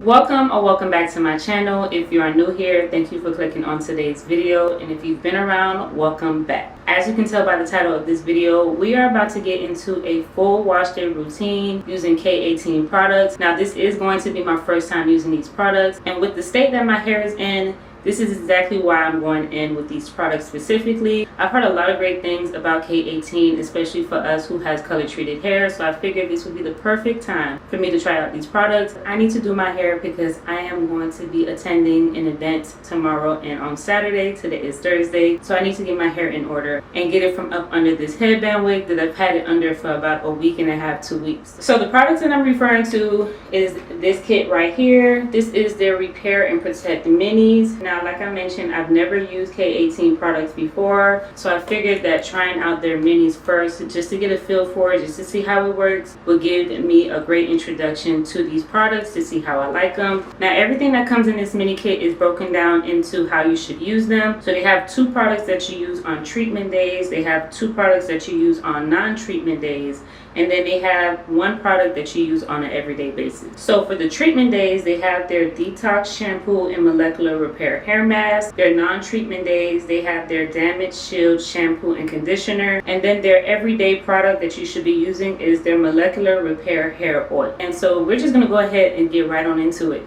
Welcome or welcome back to my channel. If you are new here, thank you for clicking on today's video, and if you've been around, welcome back. As you can tell by the title of this video, we are about to get into a full wash day routine using K18 products. Now this is going to be my first time using these products, and with the state that my hair is in, this is exactly why I'm going in with these products specifically. I've heard a lot of great things about K18, especially for us who has color treated hair, so I figured this would be the perfect time for me to try out these products. I need to do my hair because I am going to be attending an event tomorrow and on Saturday. Today is Thursday, so I need to get my hair in order and get it from up under this headband wig that I've had it under for about a week and a half, 2 weeks. So the products that I'm referring to is this kit right here. This is their Repair and Protect Minis. Now, like I mentioned, I've never used K18 products before, so I figured that trying out their minis first, just to get a feel for it, just to see how it works, would give me a great introduction to these products to see how I like them. Now, everything that comes in this mini kit is broken down into how you should use them. So they have 2 products that you use on treatment days, they have 2 products that you use on non-treatment days, and then they have 1 product that you use on an everyday basis. So for the treatment days, they have their Detox Shampoo and Molecular Repair Hair Mask. Their non-treatment days, they have their Damage Shield Shampoo and Conditioner. And then their everyday product that you should be using is their Molecular Repair Hair Oil. And so we're just gonna go ahead and get right on into it.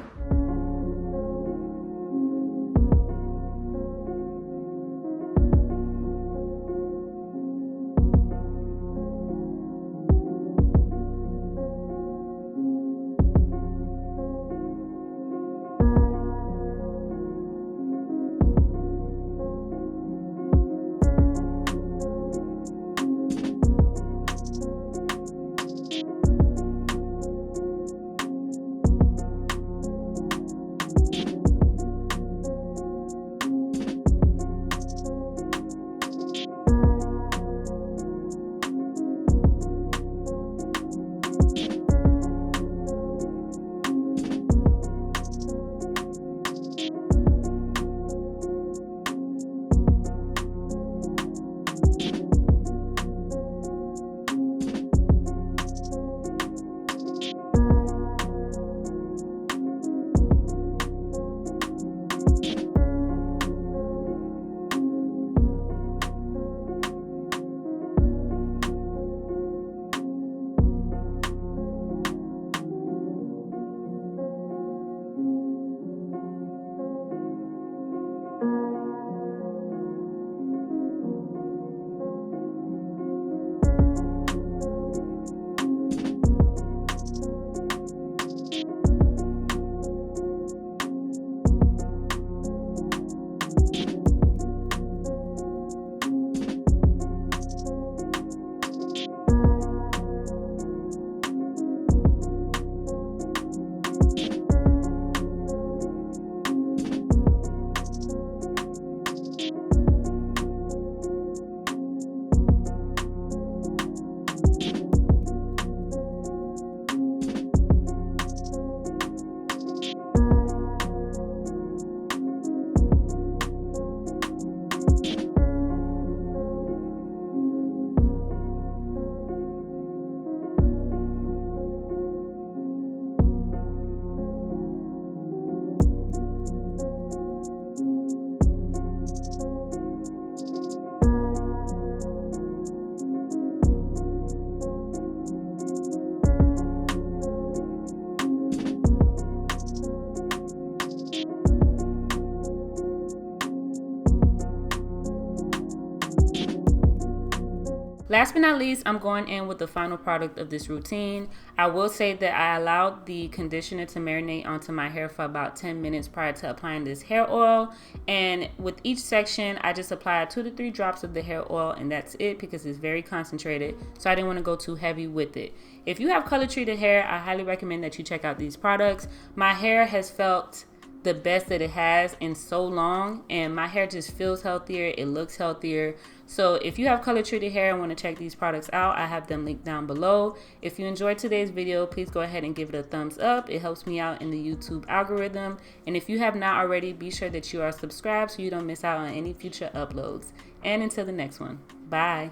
Last but not least, I'm going in with the final product of this routine. I will say that I allowed the conditioner to marinate onto my hair for about 10 minutes prior to applying this hair oil. And with each section, I just applied 2 to 3 drops of the hair oil, and that's it because it's very concentrated. So I didn't want to go too heavy with it. If you have color treated hair, I highly recommend that you check out these products. My hair has felt the best that it has in so long, and my hair just feels healthier, it looks healthier. So if you have color treated hair and want to check these products out, I have them linked down below. If you enjoyed today's video, please go ahead and give it a thumbs up. It helps me out in the YouTube algorithm. And if you have not already, be sure that you are subscribed so you don't miss out on any future uploads. And until the next one, bye.